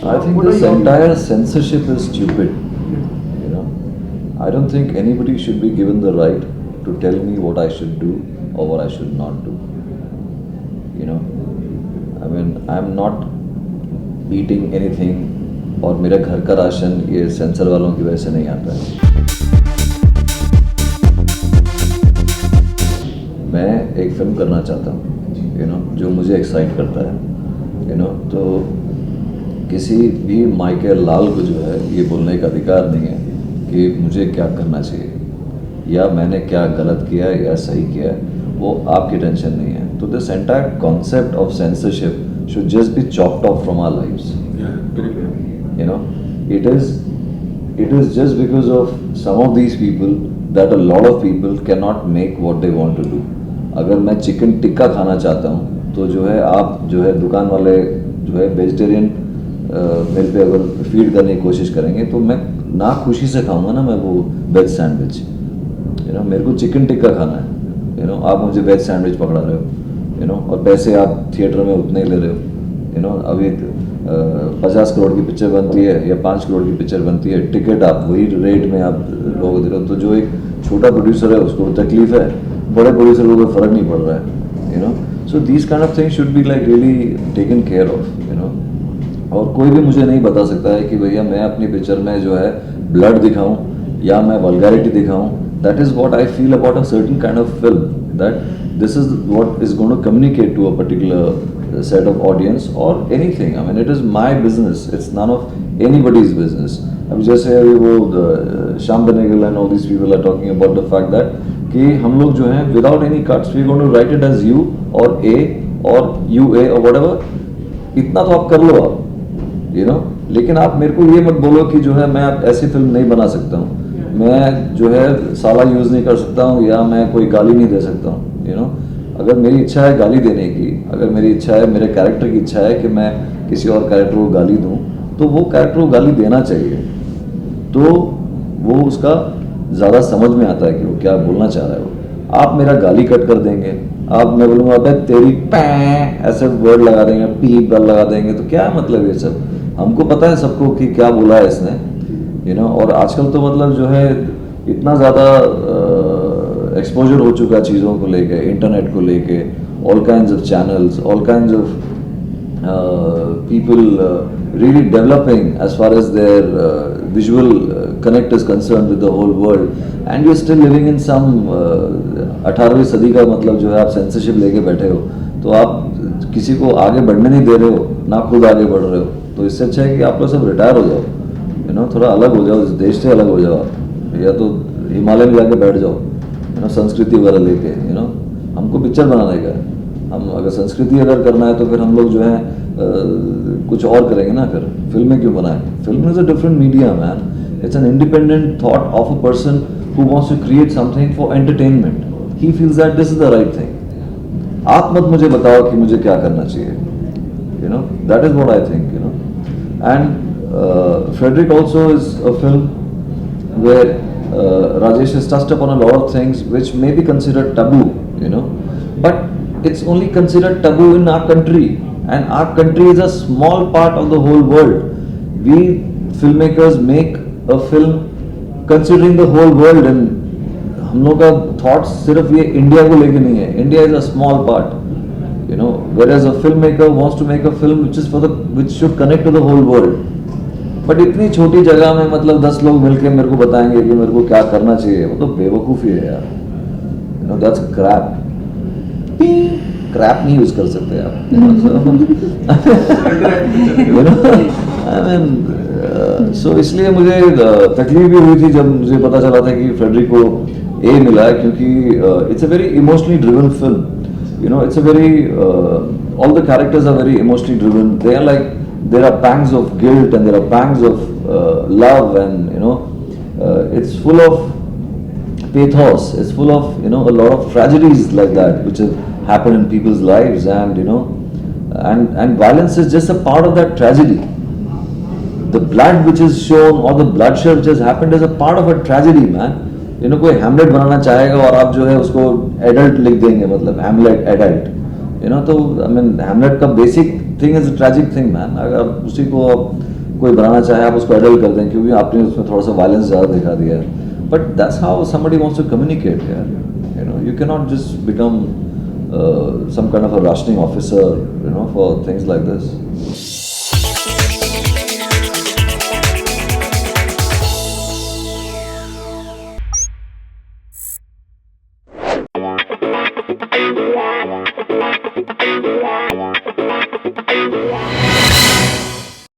I think What are this your entire censorship is stupid. You know, I don't think anybody should be given the right to tell me what I should do or what I should not do. You know, I mean, I'm not eating anything और मेरे घर का ration ये sensor वालों की वजह से नहीं आता है. मैं एक फिल्म करना चाहता हूँ, जो मुझे एक्साइट करता है, तो किसी भी माइकल लाल को जो है ये बोलने का अधिकार नहीं है कि मुझे क्या करना चाहिए या मैंने क्या गलत किया है या सही किया है. वो आपकी टेंशन नहीं है. तो this entire concept of censorship should just be chopped off from our lives. It is just because of some of these people that a lot of people cannot make what they want to do. अगर मैं chicken tikka खाना चाहता हूँ तो जो है आप जो है दुकान वाले जो है वेजिटेरियन मेरे पे अगर फीड करने की कोशिश करेंगे तो मैं ना खुशी से खाऊंगा ना मैं वो वेज सैंडविच. मेरे को चिकन टिक्का खाना है. आप मुझे वेज सैंडविच पकड़ा रहे हो. और पैसे आप थिएटर में उतने ही ले रहे हो. अभी 50 करोड़ की पिक्चर बनती है या 5 करोड़ की पिक्चर बनती है, टिकट आप वही रेट में आप लोगों को दे रहे हो. तो जो एक छोटा प्रोड्यूसर है उसको तकलीफ है, बड़े प्रोड्यूसर को कोई फर्क नहीं पड़ रहा है. So these kind of things should be like really taken care of. और कोई भी मुझे नहीं बता सकता है कि भैया मैं अपनी पिक्चर में जो है ब्लड दिखाऊं या मैं वल्गैरिटी दिखाऊं. That is what I feel about a certain kind of film, that this is what is going to communicate to a particular set of audience or anything. I mean, it is my business. It's none of anybody's business. अब जैसे वो Shyam Benegal and all these people are talking about the fact that कि हम लोग जो हैं without any cuts we are going to write it as U or A or UA or whatever. इतना तो आप कर लो आप, लेकिन आप मेरे को ये मत बोलो कि जो है मैं ऐसी फिल्म नहीं बना सकता हूँ, मैं जो है साला यूज़ नहीं कर सकता हूँ या मैं कोई गाली नहीं दे सकता हूँ. अगर मेरी इच्छा है गाली देने की, अगर मेरी इच्छा है, मेरे कैरेक्टर की इच्छा है कि मैं किसी और कैरेक्टर को गाली दूं, तो वो कैरेक्टर को गाली देना चाहिए. तो वो उसका ज़्यादा समझ में आता है कि वो क्या बोलना चाह रहा है. वो आप मेरा गाली कट कर देंगे, आप मैं बोलूँगा अबे तेरी पैं ऐसे वर्ड लगा देंगे, पीप लगा देंगे, तो क्या मतलब ये सब. हमको पता है सबको कि क्या बोला है इसने. और आजकल तो मतलब जो है इतना ज़्यादा एक्सपोजर हो चुका है चीज़ों को लेके, इंटरनेट को लेके, all kinds of channels, all kinds of people really developing as far as their visual connect is concern with the whole world, and you still living in some 18वीं सदी का मतलब जो है आप सेंसरशिप लेके बैठे हो. तो आप किसी को आगे बढ़ने नहीं दे रहे हो, ना खुद आगे बढ़ रहे हो. तो इससे अच्छा है कि आप लोग सब रिटायर हो जाओ, थोड़ा अलग हो जाओ, इस देश से अलग हो जाओ आप, या तो हिमालय में जाके बैठ जाओ, संस्कृति वगैरह लेके. हमको पिक्चर बनाने का है. हम अगर संस्कृति अगर करना है तो फिर हम लोग जो है कुछ और करेंगे ना. फिर फिल्में क्यों बनाएं? Film is a different media man. It's an independent thought of a person who wants to create something for entertainment. He feels that this is the right thing. आप मत मुझे बताओ कि मुझे क्या करना चाहिए. That is what I think. And Frederick also is a film where Rajesh has touched upon a lot of things which may be considered taboo, but it's only considered taboo in our country, and our country is a small part of the whole world. We filmmakers make a film considering the whole world, and हम लोग का thoughts सिर्फ ये India को लेके नहीं है. India is a small part, whereas a filmmaker wants to make a film which should connect to the whole world. But इतनी छोटी जगह में मतलब 10 लोग मिलके मेरे को बताएंगे कि मेरे को क्या करना चाहिए, वो तो बेवकूफ़ी है यार. That's crap. क्रैप नहीं यूज कर सकते आप. आई मीन सो इसलिए मुझे तकलीफ भी हुई थी जब मुझे पता चला था कि फ्रेडरिक को ए मिला है, क्योंकि it's a very emotionally driven film. It's a very all the characters are very emotionally driven. They are like there are pangs of guilt and there are pangs of love, and it's full of pathos. It's full of a lot of tragedies like that which have happened in people's lives, and and violence is just a part of that tragedy. The blood which is shown or the bloodshed which has happened is a part of a tragedy, man. कोई Hamlet बनाना चाहेगा और आप जो है उसको adult लिख देंगे, मतलब हैमलेट एडल्ट. तो आई मीन हैमलेट का basic thing is a tragic thing man. अगर उसी को कोई बनाना चाहे आप उसको एडल्ट कर दें क्योंकि आपने उसमें थोड़ा सा वायलेंस ज़्यादा दिखा दिया है, but that's how somebody wants to communicate यार, you know, you can not just become some kind of a rationing officer, you know, for things like this.